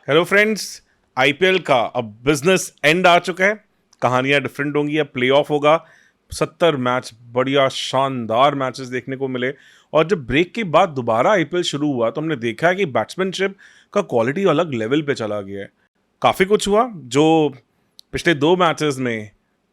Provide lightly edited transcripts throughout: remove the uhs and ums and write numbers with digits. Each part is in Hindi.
Hello friends. आईपीएल का अब बिजनेस एंड आ चुका है। कहानियां डिफरेंट होंगी। अब प्लेऑफ होगा। 70 मैच बढ़िया शानदार मैचेस देखने को मिले। और जब ब्रेक के बाद दोबारा आईपीएल शुरू हुआ तो हमने देखा है कि बैट्समैनशिप का क्वालिटी अलग लेवल पे चला गया है। काफ़ी कुछ हुआ जो पिछले 2 मैचेस में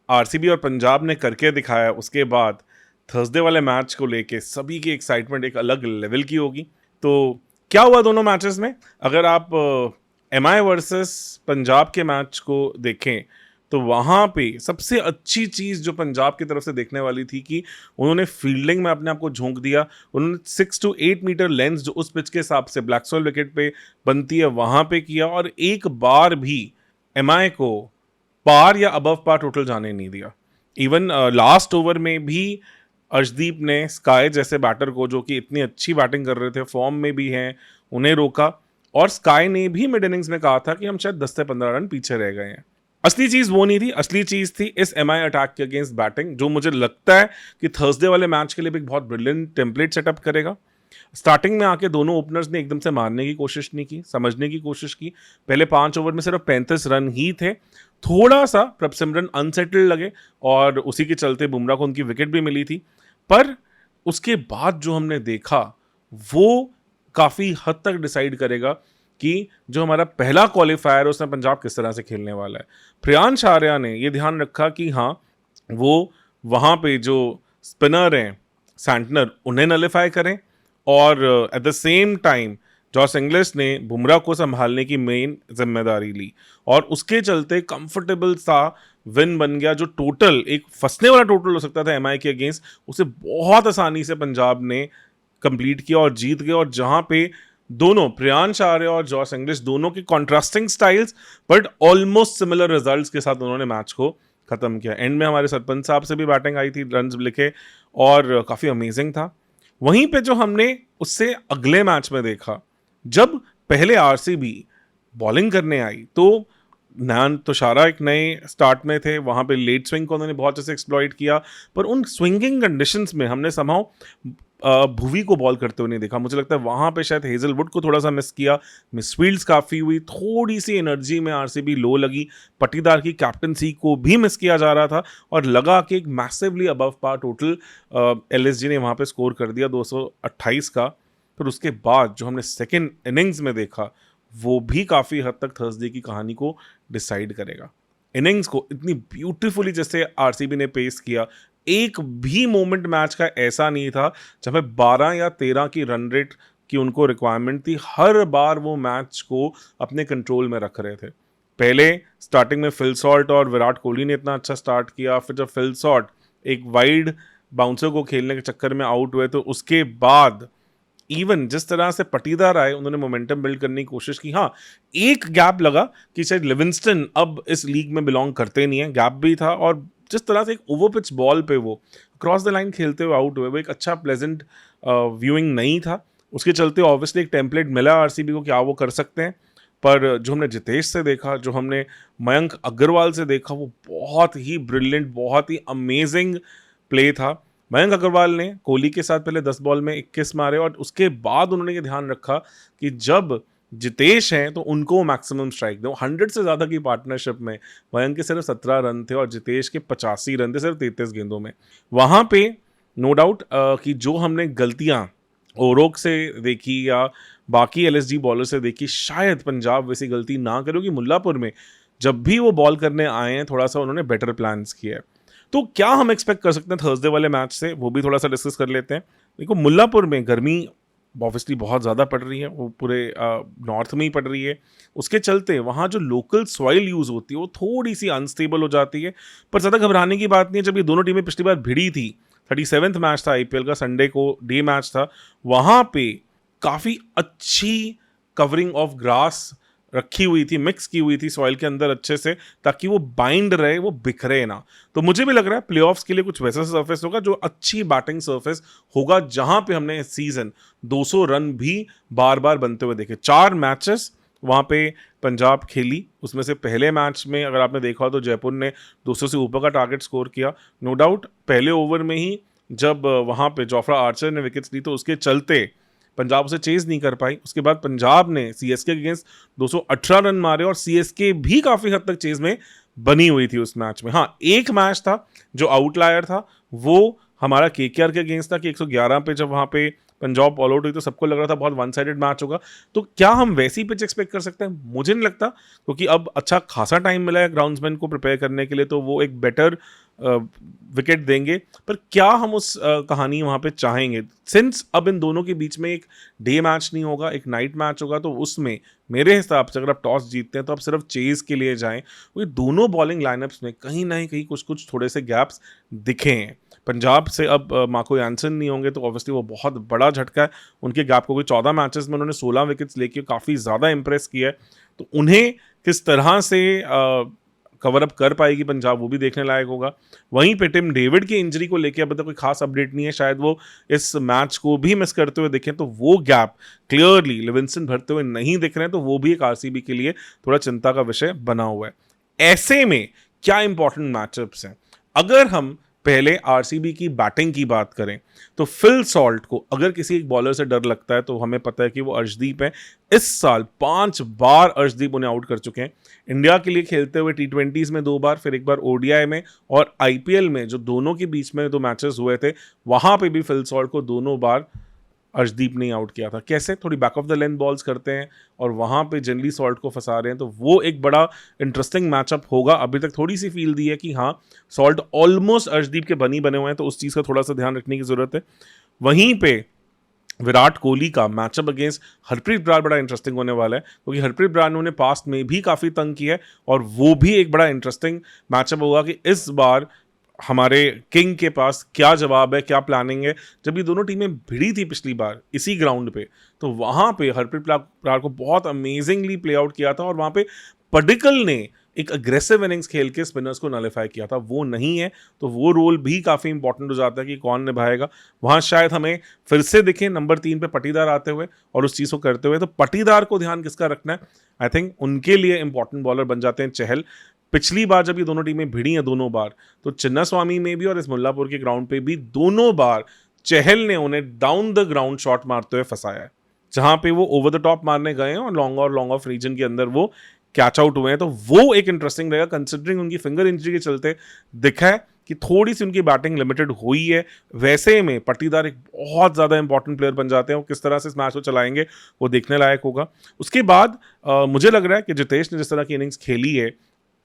आरसीबी और पंजाब ने करके दिखाया। उसके बाद थर्सडे वाले मैच को लेके सभी की एक्साइटमेंट एक अलग लेवल की होगी। तो क्या हुआ दोनों मैचेस में? अगर आप एमआई वर्सेस पंजाब के मैच को देखें तो वहाँ पे सबसे अच्छी चीज़ जो पंजाब की तरफ से देखने वाली थी कि उन्होंने फील्डिंग में अपने आप को झोंक दिया। उन्होंने 6 to 8 मीटर लेंथ जो उस पिच के हिसाब से ब्लैक सॉइल विकेट पे बनती है वहाँ पे किया, और एक बार भी एमआई को पार या अबव पार टोटल जाने नहीं दिया। इवन लास्ट ओवर में भी अर्शदीप ने स्काई जैसे बैटर को, जो कि इतनी अच्छी बैटिंग कर रहे थे, फॉर्म में भी हैं, उन्हें रोका। और स्काई ने भी मिड इनिंग्स में कहा था कि हम शायद 10 से 15 रन पीछे रह गए हैं। असली चीज वो नहीं थी। असली चीज थी इस एमआई अटैक के अगेंस्ट बैटिंग, जो मुझे लगता है कि थर्सडे वाले मैच के लिए भी एक बहुत ब्रिलियंट टेम्पलेट सेटअप करेगा। स्टार्टिंग में आके दोनों ओपनर्स ने एकदम से मारने की कोशिश नहीं की, समझने की कोशिश की। पहले 5 ओवर में सिर्फ 35 रन ही थे। थोड़ा सा प्रभसिमरन अनसेटल्ड लगे और उसी के चलते बुमराह को उनकी विकेट भी मिली थी। पर उसके बाद जो हमने देखा वो काफ़ी हद तक डिसाइड करेगा कि जो हमारा पहला क्वालिफायर है उसमें पंजाब किस तरह से खेलने वाला है। प्रियांश आर्या ने ये ध्यान रखा कि हाँ, वो वहाँ पे जो स्पिनर हैं सैंटनर उन्हें नलिफाई करें, और at the same time Jos English ने बुमराह को संभालने की मेन जिम्मेदारी ली। और उसके चलते कंफर्टेबल सा विन बन गया, जो टोटल एक फंसने वाला टोटल हो सकता था एमआई के अगेंस्ट, उसे बहुत आसानी से पंजाब ने कंप्लीट किया और जीत गए। और जहां पे दोनों प्रियांश आर्य और जॉस इंग्लिश दोनों के contrasting styles but almost similar results के साथ उन्होंने मैच को खत्म किया। एंड में हमारे सरपंच साहब से भी बैटिंग आई थी, रन लिखे, और काफ़ी अमेजिंग था। वहीं पे जो हमने उससे अगले मैच में देखा, जब पहले आरसीबी बॉलिंग करने आई तो नयन तुषारा एक नए स्टार्ट में थे। वहाँ पे लेट स्विंग को उन्होंने बहुत अच्छे से एक्सप्लॉइट किया, पर उन स्विंगिंग कंडीशंस में हमने समहाउ भुवी को बॉल करते हुए नहीं देखा। मुझे लगता है वहाँ पे शायद हेजलवुड को थोड़ा सा मिस किया। मिसफील्ड्स काफ़ी हुई, थोड़ी सी एनर्जी में आरसीबी लो लगी। पटीदार की कैप्टनसी को भी मिस किया जा रहा था और लगा कि एक massively above par total LSG ने वहाँ पे स्कोर कर दिया 228 का। फिर उसके बाद जो हमने सेकेंड इनिंग्स में देखा वो भी काफ़ी हद तक थर्सडे की कहानी को डिसाइड करेगा। इनिंग्स को इतनी ब्यूटीफुली जैसे आरसीबी ने पेश किया, एक भी मोमेंट मैच का ऐसा नहीं था जहाँ पे 12 या 13 की रन रेट की उनको रिक्वायरमेंट थी। हर बार वो मैच को अपने कंट्रोल में रख रहे थे। पहले स्टार्टिंग में फिल सॉल्ट और विराट कोहली ने इतना अच्छा स्टार्ट किया, फिर जब फिल सॉल्ट एक वाइड बाउंसर को खेलने के चक्कर में आउट हुए तो उसके बाद इवन जिस तरह से पटीदार आए उन्होंने मोमेंटम बिल्ड करने की कोशिश की। हाँ, एक गैप लगा कि शायद लिविंगस्टन अब इस लीग में बिलोंग करते नहीं है, गैप भी था। और जिस तरह से एक ओवर पिच बॉल पे वो क्रॉस द लाइन खेलते हुए आउट हुए, वो एक अच्छा प्लेजेंट व्यूइंग नहीं था। उसके चलते ऑब्वियसली एक टेम्पलेट मिला आरसीबी को, क्या वो कर सकते हैं। पर जो हमने जितेश से देखा, जो हमने मयंक अग्रवाल से देखा, वो बहुत ही ब्रिलियंट, बहुत ही अमेजिंग प्ले था। मयंक अग्रवाल ने कोहली के साथ पहले 10 बॉल में 21 मारे, और उसके बाद उन्होंने ये ध्यान रखा कि जब जितेश हैं तो उनको मैक्सिमम स्ट्राइक दो। 100 से ज़्यादा की पार्टनरशिप में मयंक के सिर्फ 17 रन थे और जितेश के 85 रन थे सिर्फ 33 गेंदों में। वहाँ पे नो डाउट कि जो हमने गलतियाँ ओरोक से देखी या बाकी एलएसजी बॉलर से देखी, शायद पंजाब वैसी गलती ना करे कि मुल्लापुर में जब भी वो बॉल करने आए हैं थोड़ा सा उन्होंने बेटर प्लान्स किया है। तो क्या हम एक्सपेक्ट कर सकते हैं थर्सडे वाले मैच से, वो भी थोड़ा सा डिस्कस कर लेते हैं। देखो, मुल्लापुर में गर्मी ऑब्वियसली बहुत ज़्यादा पड़ रही है, वो पूरे नॉर्थ में ही पड़ रही है। उसके चलते वहाँ जो लोकल सॉइल यूज़ होती है वो थोड़ी सी अनस्टेबल हो जाती है। पर ज़्यादा घबराने की बात नहीं है। जब ये दोनों टीमें पिछली बार भिड़ी थी, 37th मैच था आईपीएल का, संडे को डे मैच था, वहाँ पे काफ़ी अच्छी कवरिंग ऑफ ग्रास रखी हुई थी, मिक्स की हुई थी सॉइल के अंदर अच्छे से, ताकि वो बाइंड रहे, वो बिखरे ना। तो मुझे भी लग रहा है प्लेऑफ्स के लिए कुछ वैसा सरफेस होगा जो अच्छी बैटिंग सरफेस होगा, जहां पे हमने इस सीजन 200 रन भी बार बार बनते हुए देखे। 4 मैचेस वहाँ पे पंजाब खेली, उसमें से पहले मैच में अगर आपने देखा हो तो जयपुर ने 200 से ऊपर का टारगेट स्कोर किया। नो डाउट पहले ओवर में ही जब वहाँ पे जोफ्रा आर्चर ने विकेट्स ली तो उसके चलते पंजाब उसे चेज नहीं कर पाई। उसके बाद पंजाब ने सीएसके के अगेंस्ट 218 रन मारे और सीएसके भी काफ़ी हद तक चेज में बनी हुई थी उस मैच में। हाँ, एक मैच था जो आउटलायर था, वो हमारा केकेआर के अगेंस्ट था कि 111 पे जब वहाँ पे पंजाब ऑल आउट हुई तो सबको लग रहा था बहुत वन साइडेड मैच होगा। तो क्या हम वैसी पिच एक्सपेक्ट कर सकते हैं? मुझे नहीं लगता, क्योंकि अब अच्छा खासा टाइम मिला है ग्राउंड्समैन को प्रिपेयर करने के लिए, तो वो एक बेटर विकेट देंगे। पर क्या हम उस कहानी वहाँ पे चाहेंगे? सिंस अब इन दोनों के बीच में एक डे मैच नहीं होगा, एक नाइट मैच होगा, तो उसमें मेरे हिसाब से अगर आप टॉस जीतते हैं तो आप सिर्फ चेज के लिए जाएं, क्योंकि दोनों बॉलिंग लाइनअप्स में कहीं ना कहीं कुछ कुछ थोड़े से गैप्स दिखे हैं। पंजाब से अब मार्को यानसन नहीं होंगे तो ऑब्वियसली वो बहुत बड़ा झटका है। उनके गैप को, कोई 14 मैचेस में उन्होंने 16 विकेट्स लेके काफ़ी ज़्यादा इंप्रेस किया है। तो उन्हें किस तरह से कवर अप कर पाएगी पंजाब, वो भी देखने लायक होगा। वहीं पे टिम डेविड की इंजरी को लेकर अभी तक कोई खास अपडेट नहीं है, शायद वो इस मैच को भी मिस करते हुए दिखें, तो वो गैप क्लियरली लिविंगस्टन भरते हुए नहीं दिख रहे हैं, तो वो भी एक आरसीबी के लिए थोड़ा चिंता का विषय बना हुआ है। ऐसे में क्या इंपॉर्टेंट मैचअप्स हैं? अगर हम पहले आरसीबी की बैटिंग की बात करें तो फिल सॉल्ट को अगर किसी एक बॉलर से डर लगता है तो हमें पता है कि वो अर्शदीप है। इस साल 5 बार अर्शदीप उन्हें आउट कर चुके हैं। इंडिया के लिए खेलते हुए टी20s में 2 बार, फिर एक बार ओडीआई में, और आईपीएल में जो दोनों के बीच में 2 मैचेस हुए थे वहां पे भी फिल सॉल्ट को दोनों बार अर्शदीप ने आउट किया था। कैसे? थोड़ी back of the length balls करते हैं और वहाँ पे जनरली सॉल्ट को फंसा रहे हैं, तो वो एक बड़ा इंटरेस्टिंग मैचअप होगा। अभी तक थोड़ी सी फील दी है कि हाँ, सॉल्ट ऑलमोस्ट अर्शदीप के बने हुए हैं, तो उस चीज़ का थोड़ा सा ध्यान रखने की ज़रूरत है। वहीं पे विराट कोहली का मैचअप अगेंस्ट हरप्रीत ब्रार बड़ा इंटरेस्टिंग होने वाला है, क्योंकि हरप्रीत ब्रार ने उन्हें पास्ट में भी काफ़ी तंग किया है, और वो भी एक बड़ा इंटरेस्टिंग मैचअप होगा कि इस बार हमारे किंग के पास क्या जवाब है, क्या प्लानिंग है। जब ये दोनों टीमें भिड़ी थी पिछली बार इसी ग्राउंड पे, तो वहाँ पे हरप्रीत ब्रार को बहुत अमेजिंगली प्ले आउट किया था, और वहाँ पे पडिक्कल ने एक अग्रेसिव इनिंग्स खेल के स्पिनर्स को नलीफाई किया था। वो नहीं है तो वो रोल भी काफ़ी इंपॉर्टेंट हो जाता है कि कौन निभाएगा। वहाँ शायद हमें फिर से दिखे नंबर 3 पे पटीदार आते हुए और उस चीज़ को करते हुए। तो पटीदार को ध्यान किसका रखना है? आई थिंक उनके लिए इंपॉर्टेंट बॉलर बन जाते हैं चहल। पिछली बार जब ये दोनों टीमें भिड़ी हैं दोनों बार, तो चिन्नास्वामी में भी और इस मुल्लापुर के ग्राउंड पे भी दोनों बार चहल ने उन्हें डाउन द ग्राउंड शॉट मारते हुए फंसाया है, जहां पे वो ओवर द टॉप मारने गए हैं और लॉन्ग ऑफ रीजन के अंदर वो कैच आउट हुए हैं। तो वो एक इंटरेस्टिंग रहेगा, कंसिडरिंग उनकी फिंगर इंजरी के चलते दिखा है कि थोड़ी सी उनकी बैटिंग लिमिटेड हुई है। वैसे में पट्टीदार एक बहुत ज़्यादा इंपॉर्टेंट प्लेयर बन जाते हैं, वो किस तरह से इस मैच को चलाएंगे वो देखने लायक होगा। उसके बाद मुझे लग रहा है कि जितेश ने जिस तरह की इनिंग्स खेली है,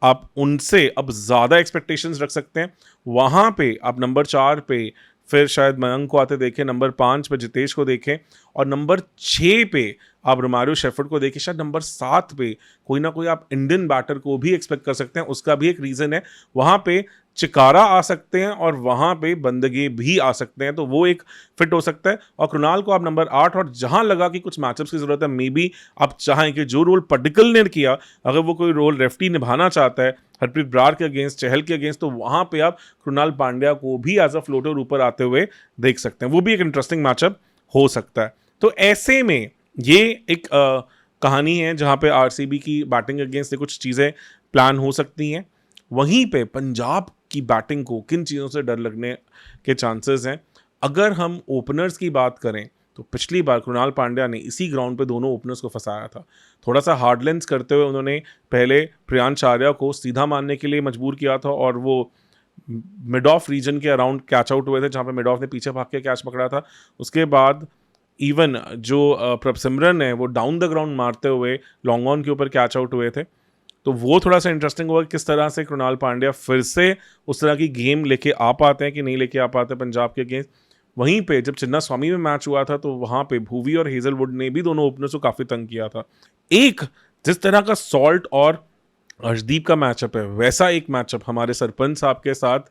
आप उनसे अब ज़्यादा एक्सपेक्टेशंस रख सकते हैं। वहाँ पे आप नंबर 4 पे फिर शायद मयंक को आते देखें, नंबर 5 पे जितेश को देखें, और नंबर 6 पे आप रोमारियो शेफर्ड को देखें। शायद नंबर 7 पे कोई ना कोई आप इंडियन बैटर को भी एक्सपेक्ट कर सकते हैं। उसका भी एक रीज़न है, वहाँ पे चिकारा आ सकते हैं और वहाँ पे बंदगे भी आ सकते हैं, तो वो एक फिट हो सकता है। और कृणाल को आप नंबर 8, और जहाँ लगा कि कुछ मैचअप्स की ज़रूरत है, मे बी आप चाहें कि जो रोल पडिक्कल ने किया, अगर वो कोई रोल रेफ्टी निभाना चाहता है हरप्रीत ब्रार के अगेंस्ट, चहल के अगेंस्ट, तो वहाँ पे आप कृणाल पांड्या को भी एज अ फ्लोटर ऊपर आते हुए देख सकते हैं। वो भी एक इंटरेस्टिंग मैचअप हो सकता है। तो ऐसे में ये एक कहानी है जहाँ पे आरसीबी की बैटिंग अगेंस्ट से कुछ चीज़ें प्लान हो सकती हैं। वहीं पे पंजाब की बैटिंग को किन चीज़ों से डर लगने के चांसेस हैं? अगर हम ओपनर्स की बात करें तो पिछली बार कृणाल पांड्या ने इसी ग्राउंड पे दोनों ओपनर्स को फंसाया था। थोड़ा सा हार्ड लेंस करते हुए उन्होंने पहले प्रियांश आर्या को सीधा मारने के लिए मजबूर किया था, और वो मिड ऑफ रीजन के अराउंड कैच आउट हुए थे, जहाँ पे मिड ऑफ ने पीछे भाग के कैच पकड़ा था। उसके बाद इवन जो प्रभसिमरन है वो डाउन द ग्राउंड मारते हुए लॉन्ग ऑन के ऊपर कैच आउट हुए थे। तो वो थोड़ा सा इंटरेस्टिंग होगा किस तरह से कृणाल पांड्या फिर से उस तरह की गेम लेके आ पाते हैं कि नहीं लेके आ पाते पंजाब के अगेंस्ट। वहीं पे जब चिन्नास्वामी में मैच हुआ था तो वहाँ पे भुवी और हेजलवुड ने भी दोनों ओपनर्स को काफ़ी तंग किया था। एक जिस तरह का सॉल्ट और अर्शदीप का मैचअप है, वैसा एक मैचअप हमारे सरपंच साहब के साथ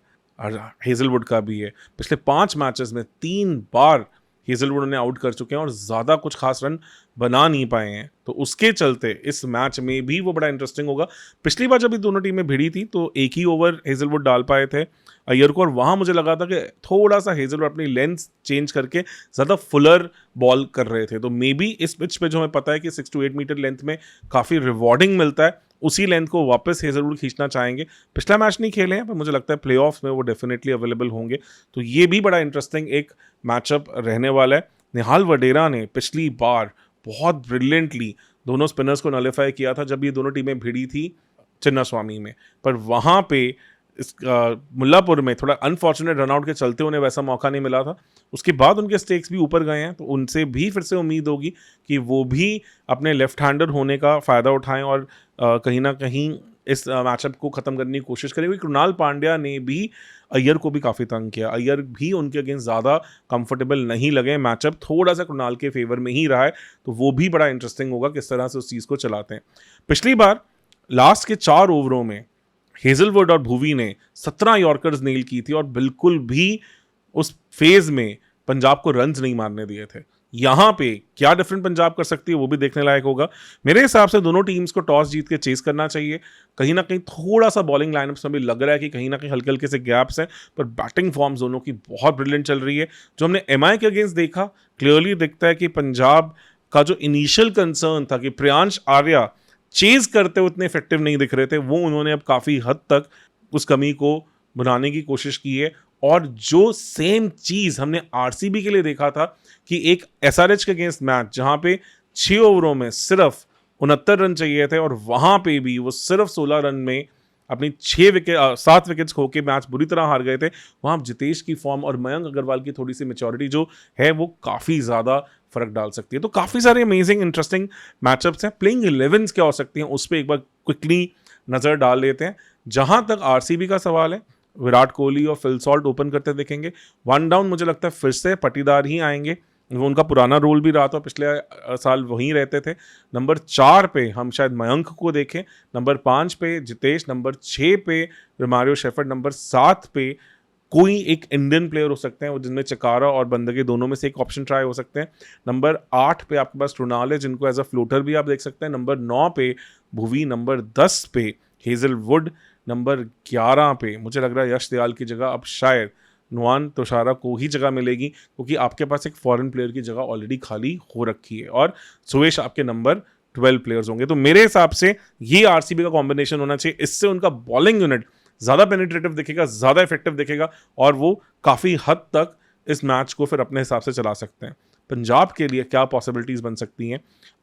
हेजलवुड का भी है। पिछले 5 मैचेस में 3 बार हेजलवुड ने आउट कर चुके हैं और ज़्यादा कुछ खास रन बना नहीं पाए हैं, तो उसके चलते इस मैच में भी वो बड़ा इंटरेस्टिंग होगा। पिछली बार जब ये दोनों टीमें भिड़ी थी तो एक ही ओवर हेजलवुड डाल पाए थे अय्यर को, और वहाँ मुझे लगा था कि थोड़ा सा हेजलवुड अपनी लेंथ चेंज करके ज़्यादा फुलर बॉल कर रहे थे। तो मे बी इस पिच पे जो हमें पता है कि 6 to 8 मीटर लेंथ में काफ़ी रिवॉर्डिंग मिलता है, उसी लेंथ को वापस हेजलवुड खींचना चाहेंगे। पिछला मैच नहीं खेले हैं पर मुझे लगता है प्लेऑफ्स में वो डेफिनेटली अवेलेबल होंगे, तो ये भी बड़ा इंटरेस्टिंग एक मैचअप रहने वाला है। निहाल वडेरा ने पिछली बार बहुत ब्रिलियंटली दोनों स्पिनर्स को नलिफाई किया था जब ये दोनों टीमें भिड़ी थी चिन्नास्वामी में, पर वहाँ पे इस मुल्लापुर में थोड़ा अनफॉर्चुनेट रनआउट के चलते उन्हें वैसा मौका नहीं मिला था। उसके बाद उनके स्टेक्स भी ऊपर गए हैं, तो उनसे भी फिर से उम्मीद होगी कि वो भी अपने लेफ्ट हैंडर होने का फ़ायदा उठाएं और कहीं ना कहीं इस मैचअप को ख़त्म करने की कोशिश करें, क्योंकि कृणाल पांड्या ने भी अय्यर को भी काफ़ी तंग किया। अय्यर भी उनके अगेंस्ट ज़्यादा कंफर्टेबल नहीं लगे, मैचअप थोड़ा सा कृणाल के फेवर में ही रहा है, तो वो भी बड़ा इंटरेस्टिंग होगा किस तरह से उस चीज़ को चलाते हैं। पिछली बार लास्ट के 4 ओवरों में हेजलवुड और भुवी ने 17 यॉर्कर्स नेल की थी और बिल्कुल भी उस फेज में पंजाब को रन्स नहीं मारने दिए थे। यहां पे क्या डिफरेंट पंजाब कर सकती है वो भी देखने लायक होगा। मेरे हिसाब से दोनों टीम्स को टॉस जीत के चेस करना चाहिए। कहीं ना कहीं थोड़ा सा बॉलिंग लाइनअप्स में भी लग रहा है कि कहीं ना कहीं हल्के हल्के से गैप्स हैं, पर बैटिंग फॉर्म्स दोनों की बहुत ब्रिलियंट चल रही है। जो हमने एमआई के अगेंस्ट देखा, क्लियरली दिखता है कि पंजाब का जो इनिशियल कंसर्न था कि प्रियांश आर्या चेज करते उतने इफेक्टिव नहीं दिख रहे थे, वो उन्होंने अब काफ़ी हद तक उस कमी को बनाने की कोशिश की है। और जो सेम चीज़ हमने आरसीबी के लिए देखा था कि एक एसआरएच के अगेंस्ट मैच जहां पे 6 ओवरों में सिर्फ 69 रन चाहिए थे और वहां पे भी वो सिर्फ 16 रन में अपनी 7 विकेट्स खो के मैच बुरी तरह हार गए थे, वहां जितेश की फॉर्म और मयंक अग्रवाल की थोड़ी सी मेच्योरिटी जो है वो काफ़ी ज़्यादा फर्क डाल सकती है। तो काफ़ी सारे अमेजिंग इंटरेस्टिंग मैचअप्स हैं। प्लेइंग 11s क्या हो सकती हैं उस पर एक बार क्विकली नज़र डाल लेते हैं। जहां तक आरसीबी का सवाल है, विराट कोहली और फिल सॉल्ट ओपन करते देखेंगे। 1 डाउन मुझे लगता है फिर से पटीदार ही आएंगे, वो उनका पुराना रोल भी रहा था, पिछले साल वहीं रहते थे। नंबर 4 पे हम शायद मयंक को देखें, नंबर 5 पे जितेश, नंबर 6 पे रोमारियो शेफर्ड, नंबर 7 पे कोई एक इंडियन प्लेयर हो सकते हैं वो जिनमें चकारा और बंदगे दोनों में से एक ऑप्शन ट्राई हो सकते हैं। नंबर 8 पे आपके पास ट्रुनाल है जिनको एज अ फ्लोटर भी आप देख सकते हैं। नंबर 9 पे भुवी, नंबर 10 पे हेजलवुड, नंबर 11 पे मुझे लग रहा है यश दयाल की जगह अब शायद नुआन तुषारा को ही जगह मिलेगी, क्योंकि आपके पास एक फॉरेन प्लेयर की जगह ऑलरेडी खाली हो रखी है और सुवेश आपके नंबर 12 प्लेयर्स होंगे। तो मेरे हिसाब से ये आरसीबी का कॉम्बिनेशन होना चाहिए। इससे उनका बॉलिंग यूनिट ज़्यादा पेनिट्रेटिव दिखेगा, ज़्यादा इफेक्टिव दिखेगा और वो काफ़ी हद तक इस मैच को फिर अपने हिसाब से चला सकते हैं। पंजाब के लिए क्या पॉसिबिलिटीज़ बन सकती हैं?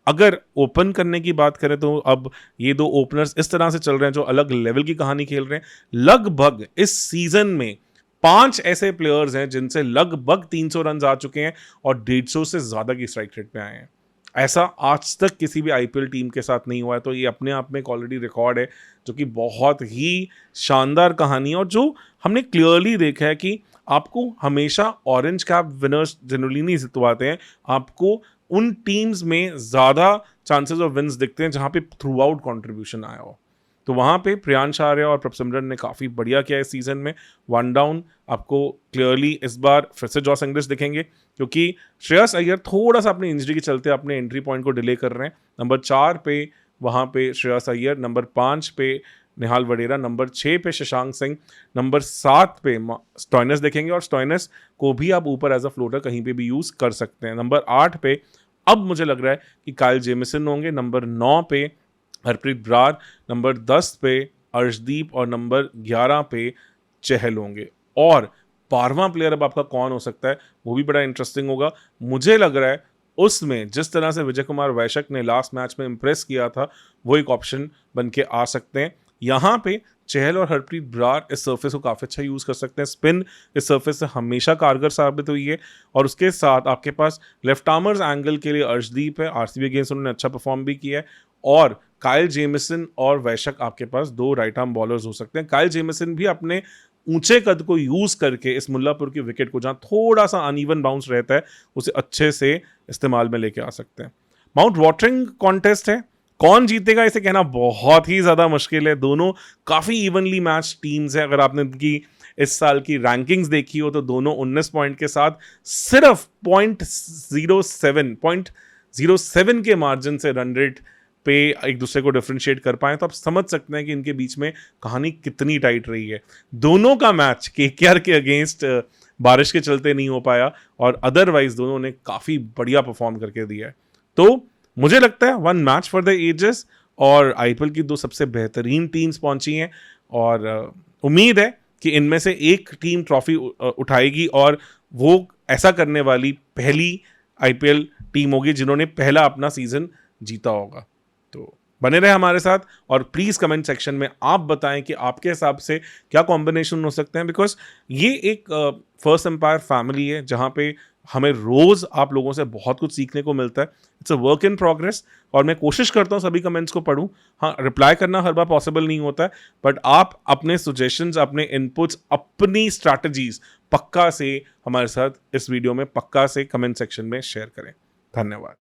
अगर ओपन करने की बात करें तो अब ये 2 ओपनर्स इस तरह से चल रहे हैं जो अलग लेवल की कहानी खेल रहे हैं। लगभग इस सीजन में 5 ऐसे प्लेयर्स हैं जिनसे लगभग 300 रन आ चुके हैं और 150 से ज़्यादा की स्ट्राइक रेट पे आए हैं। ऐसा आज तक किसी भी आईपीएल टीम के साथ नहीं हुआ है, तो ये अपने आप में एक ऑलरेडी रिकॉर्ड है जो कि बहुत ही शानदार कहानी है और जो हमने क्लियरली देखा है कि आपको हमेशा ऑरेंज कैप विनर्स जनरली नहीं जितवाते हैं, आपको उन टीम्स में ज़्यादा चांसेस ऑफ विन्स दिखते हैं जहाँ पे थ्रू आउट कॉन्ट्रीब्यूशन आया हो। तो वहाँ पे प्रियांश आर्या और प्रभसिमरन ने काफ़ी बढ़िया किया इस सीज़न में। 1 डाउन आपको क्लियरली इस बार फिर से जॉस इंग्लिश दिखेंगे, क्योंकि श्रेयस अय्यर थोड़ा सा अपनी इंजरी के चलते अपने एंट्री पॉइंट को डिले कर रहे हैं। नंबर 4 पे वहाँ पे श्रेयस अय्यर, नंबर 5 पे निहाल वडेरा, नंबर 6 पे शशांक सिंह, नंबर 7 पे स्टॉइनस देखेंगे और स्टॉइनस को भी आप ऊपर एज अ फ्लोटर कहीं पे भी यूज़ कर सकते हैं। नंबर 8 पे अब मुझे लग रहा है कि काइल जेमिसन होंगे, नंबर 9 पे हरप्रीत ब्रार, नंबर 10 पे अर्शदीप और नंबर 11 पे चहल होंगे। और 12वां प्लेयर अब आपका कौन हो सकता है वो भी बड़ा इंटरेस्टिंग होगा। मुझे लग रहा है उसमें जिस तरह से विजय कुमार वैशक ने लास्ट मैच में इंप्रेस किया था वो एक ऑप्शन बन के आ सकते हैं। यहाँ पे चहल और हरप्रीत ब्रार इस सर्फेस को काफ़ी अच्छा यूज़ कर सकते हैं। स्पिन इस सर्फेस से हमेशा कारगर साबित हुई है और उसके साथ आपके पास लेफ्ट आर्मर्स एंगल के लिए अर्शदीप है, आरसीबी अगेंस्ट उन्होंने अच्छा परफॉर्म भी किया है। और काइल जेमिसन और वैशक आपके पास 2 राइट आर्म बॉलर्स हो सकते हैं। काइल जेमिसन भी अपने ऊंचे कद को यूज़ करके इस मुल्लापुर की विकेट को जहाँ थोड़ा सा अनइवन बाउंस रहता है उसे अच्छे से इस्तेमाल में लेके आ सकते हैं। माउंट वाटरिंग कॉन्टेस्ट है, कौन जीतेगा इसे कहना बहुत ही ज़्यादा मुश्किल है। दोनों काफ़ी इवनली मैच टीम्स हैं। अगर आपने उनकी इस साल की रैंकिंग्स देखी हो तो दोनों 19 पॉइंट के साथ सिर्फ 0.07 के मार्जिन से रन रेट पे एक दूसरे को डिफरेंशिएट कर पाए, तो आप समझ सकते हैं कि इनके बीच में कहानी कितनी टाइट रही है। दोनों का मैच केकेआर के अगेंस्ट बारिश के चलते नहीं हो पाया और अदरवाइज दोनों ने काफ़ी बढ़िया परफॉर्म करके दिया है। तो मुझे लगता है 1 मैच फॉर द एजेस और आईपीएल की 2 सबसे बेहतरीन टीम्स पहुंची हैं और उम्मीद है कि इनमें से एक टीम ट्रॉफी उठाएगी और वो ऐसा करने वाली पहली आईपीएल टीम होगी जिन्होंने पहला अपना सीजन जीता होगा। तो बने रहे हमारे साथ और प्लीज कमेंट सेक्शन में आप बताएं कि आपके हिसाब से क्या कॉम्बिनेशन हो सकते हैं, बिकॉज ये एक फर्स्ट एम्पायर फैमिली है जहां पे हमें रोज आप लोगों से बहुत कुछ सीखने को मिलता है। It's a work in progress और मैं कोशिश करता हूँ सभी कमेंट्स को पढूं। हाँ, रिप्लाई करना हर बार पॉसिबल नहीं होता है, बट आप अपने सजेशंस, अपने इनपुट्स, अपनी स्ट्रैटेजीज पक्का से हमारे साथ इस वीडियो में पक्का से कमेंट सेक्शन में शेयर करें। धन्यवाद।